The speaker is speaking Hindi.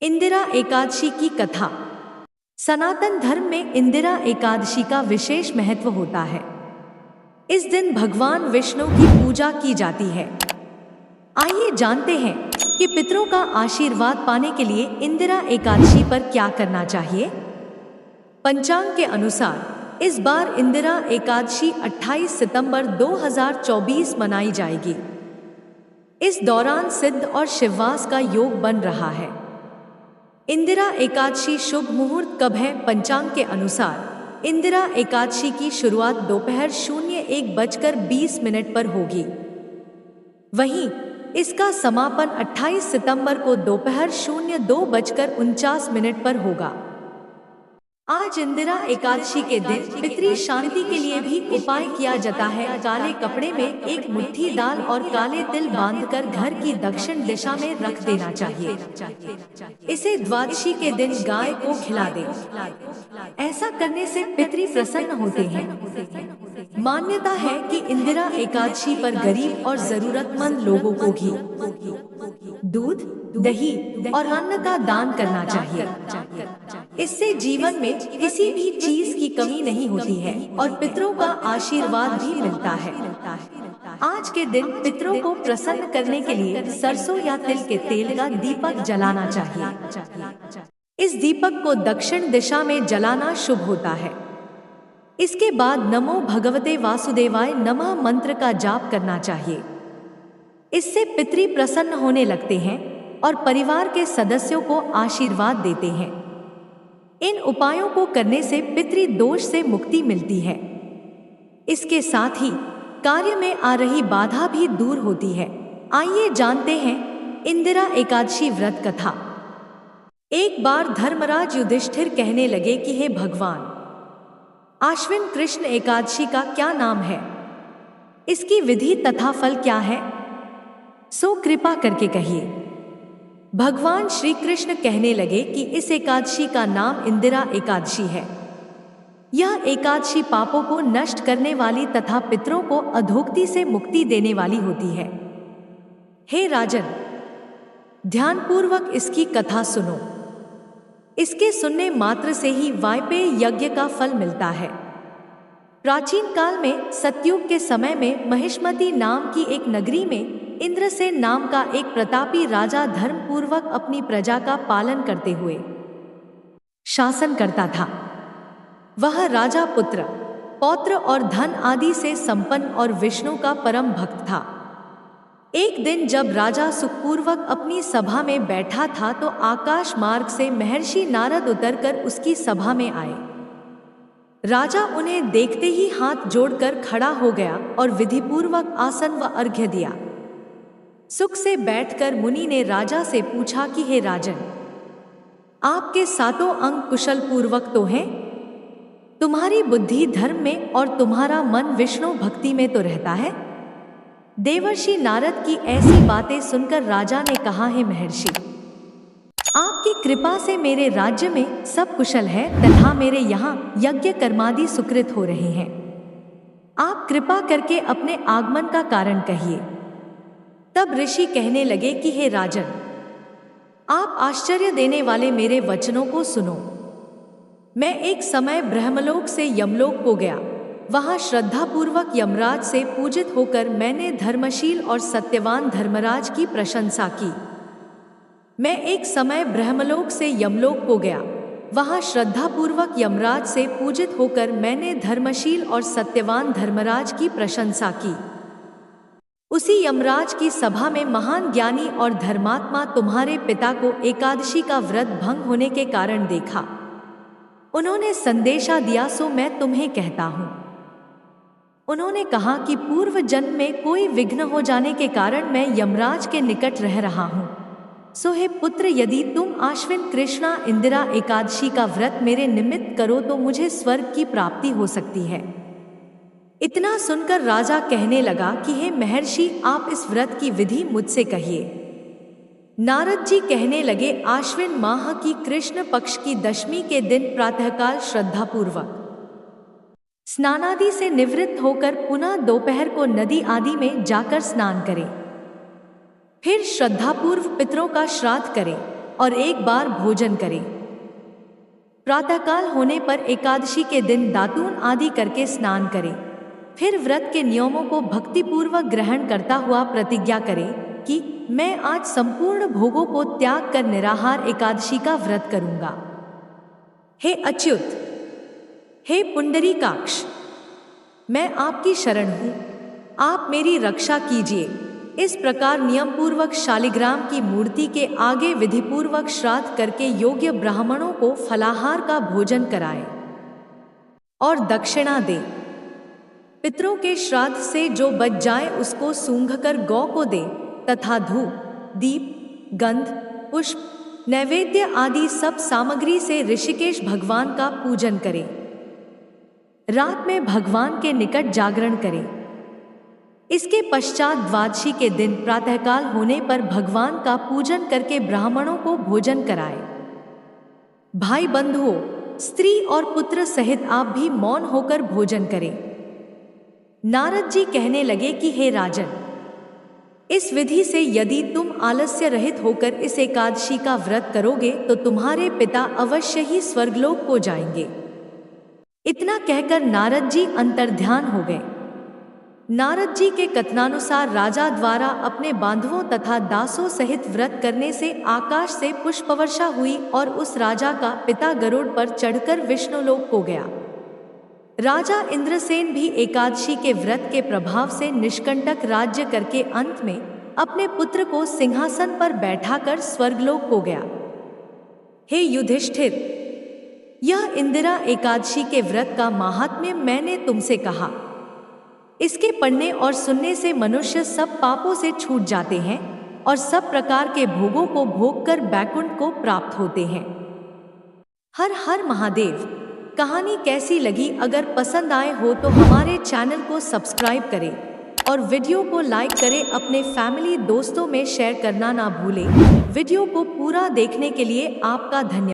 इंदिरा एकादशी की कथा। सनातन धर्म में इंदिरा एकादशी का विशेष महत्व होता है। इस दिन भगवान विष्णु की पूजा की जाती है। आइए जानते हैं कि पितरों का आशीर्वाद पाने के लिए इंदिरा एकादशी पर क्या करना चाहिए। पंचांग के अनुसार इस बार इंदिरा एकादशी 28 सितंबर 2024 मनाई जाएगी। इस दौरान सिद्ध और शिववास का योग बन रहा है। इंदिरा एकादशी शुभ मुहूर्त कब है? पंचांग के अनुसार इंदिरा एकादशी की शुरुआत दोपहर 01:20 पर होगी। वहीं इसका समापन 28 सितंबर को दोपहर 02:49 पर होगा। आज इंदिरा एकादशी के दिन पितृ शांति के लिए भी उपाय किया जाता है। काले कपड़े में एक मुट्ठी दाल और काले तिल बांधकर घर की दक्षिण दिशा में रख देना चाहिए। इसे द्वादशी के दिन गाय को खिला दे। ऐसा करने से पितृ प्रसन्न होते हैं। मान्यता है कि इंदिरा एकादशी पर गरीब और जरूरतमंद लोगों को घी, दूध, दही और अन्न का दान करना चाहिए। इससे जीवन में किसी भी चीज की कमी नहीं होती है और पितरों का आशीर्वाद भी मिलता है। आज के दिन पितरों को प्रसन्न करने के लिए सरसों या तिल के तेल का दीपक जलाना चाहिए। इस दीपक को दक्षिण दिशा में जलाना शुभ होता है। इसके बाद नमो भगवते वासुदेवाय नमः मंत्र का जाप करना चाहिए। इससे पितृ प्रसन्न होने लगते हैं और परिवार के सदस्यों को आशीर्वाद देते हैं। इन उपायों को करने से पितृ दोष से मुक्ति मिलती है। इसके साथ ही कार्य में आ रही बाधा भी दूर होती है। आइए जानते हैं इंदिरा एकादशी व्रत कथा। एक बार धर्मराज युधिष्ठिर कहने लगे कि हे भगवान, आश्विन कृष्ण एकादशी का क्या नाम है? इसकी विधि तथा फल क्या है? सो कृपा करके कहिए। भगवान श्री कृष्ण कहने लगे कि इस एकादशी का नाम इंदिरा एकादशी है। यह एकादशी पापों को नष्ट करने वाली तथा पितरों को अधोगति से मुक्ति देने वाली होती है। हे राजन, ध्यानपूर्वक इसकी कथा सुनो। इसके सुनने मात्र से ही वायपेय यज्ञ का फल मिलता है। प्राचीन काल में सतयुग के समय में महिष्मती नाम की एक नगरी में इंद्रसेन नाम का एक प्रतापी राजा धर्मपूर्वक अपनी प्रजा का पालन करते हुए शासन करता था। वह राजा पुत्र, पौत्र और धन आदि से संपन्न और विष्णु का परम भक्त था। एक दिन जब राजा सुखपूर्वक अपनी सभा में बैठा था तो आकाश मार्ग से महर्षि नारद उतरकर उसकी सभा में आए। राजा उन्हें देखते ही हाथ जोड़कर खड़ा हो गया और विधिपूर्वक आसन व अर्घ्य दिया। सुख से बैठकर मुनि ने राजा से पूछा कि हे राजन, आपके सातों अंग कुशल पूर्वक तो हैं? तुम्हारी बुद्धि धर्म में और तुम्हारा मन विष्णु भक्ति में तो रहता है? देवर्षि नारद की ऐसी बातें सुनकर राजा ने कहा, हे महर्षि, आपकी कृपा से मेरे राज्य में सब कुशल है तथा मेरे यहाँ यज्ञ कर्मादि सुकृत हो रहे हैं। आप कृपा करके अपने आगमन का कारण कहिए। तब ऋषि कहने लगे कि हे राजन, आप आश्चर्य देने वाले मेरे वचनों को सुनो। मैं एक समय ब्रह्मलोक से यमलोक को गया। वहां श्रद्धापूर्वक यमराज से पूजित होकर मैंने धर्मशील और सत्यवान धर्मराज की प्रशंसा की। मैं एक समय ब्रह्मलोक से यमलोक को गया। वहां श्रद्धापूर्वक यमराज से पूजित होकर मैंने धर्मशील और सत्यवान धर्मराज की प्रशंसा की। उसी यमराज की सभा में महान ज्ञानी और धर्मात्मा तुम्हारे पिता को एकादशी का व्रत भंग होने के कारण देखा। उन्होंने संदेशा दिया, सो मैं तुम्हें कहता हूं। उन्होंने कहा कि पूर्व जन्म में कोई विघ्न हो जाने के कारण मैं यमराज के निकट रह रहा हूं। सो हे पुत्र, यदि तुम आश्विन कृष्णा इंदिरा एकादशी का व्रत मेरे निमित्त करो तो मुझे स्वर्ग की प्राप्ति हो सकती है। इतना सुनकर राजा कहने लगा कि हे महर्षि, आप इस व्रत की विधि मुझसे कहिए। नारद जी कहने लगे, आश्विन माह की कृष्ण पक्ष की दशमी के दिन प्रातःकाल श्रद्धापूर्वक स्नानादि से निवृत्त होकर पुनः दोपहर को नदी आदि में जाकर स्नान करें। फिर श्रद्धापूर्व पितरों का श्राद्ध करें और एक बार भोजन करें। प्रातःकाल होने पर एकादशी के दिन दातून आदि करके स्नान करें। फिर व्रत के नियमों को भक्तिपूर्वक ग्रहण करता हुआ प्रतिज्ञा करें कि मैं आज संपूर्ण भोगों को त्याग कर निराहार एकादशी का व्रत करूंगा। हे अच्युत, हे पुंडरीकाक्ष, मैं आपकी शरण हूँ, आप मेरी रक्षा कीजिए। इस प्रकार नियम पूर्वक शालिग्राम की मूर्ति के आगे विधिपूर्वक श्राद्ध करके योग्य ब्राह्मणों को फलाहार का भोजन कराए और दक्षिणा दे। पितरों के श्राद्ध से जो बच जाए उसको सूंघकर गौ को दे तथा धूप, दीप, गंध, पुष्प, नैवेद्य आदि सब सामग्री से ऋषिकेश भगवान का पूजन करे। रात में भगवान के निकट जागरण करें। इसके पश्चात द्वादशी के दिन प्रातःकाल होने पर भगवान का पूजन करके ब्राह्मणों को भोजन कराए। भाई बंधुओं, स्त्री और पुत्र सहित आप भी मौन होकर भोजन करें। नारद जी कहने लगे कि हे राजन, इस विधि से यदि तुम आलस्य रहित होकर इस एकादशी का व्रत करोगे तो तुम्हारे पिता अवश्य ही स्वर्गलोक को जाएंगे। इतना कहकर नारद जी अंतर्ध्यान हो गए। नारद जी के कथनानुसार राजा द्वारा अपने बांधवों तथा दासों सहित व्रत करने से आकाश से पुष्पवर्षा हुई और उस राजा का पिता गरुड़ पर चढ़कर विष्णुलोक को गया। राजा इंद्रसेन भी एकादशी के व्रत के प्रभाव से निष्कंटक राज्य करके अंत में अपने पुत्र को सिंहासन पर बैठाकर स्वर्गलोक को गया। हे युधिष्ठिर, यह इंदिरा एकादशी के व्रत का महात्म्य मैंने तुमसे कहा। इसके पढ़ने और सुनने से मनुष्य सब पापों से छूट जाते हैं और सब प्रकार के भोगों को भोगकर बैकुंठ को प्राप्त होते हैं। हर हर महादेव। कहानी कैसी लगी? अगर पसंद आए हो तो हमारे चैनल को सब्सक्राइब करें और वीडियो को लाइक करें। अपने फैमिली दोस्तों में शेयर करना ना भूलें। वीडियो को पूरा देखने के लिए आपका धन्यवाद।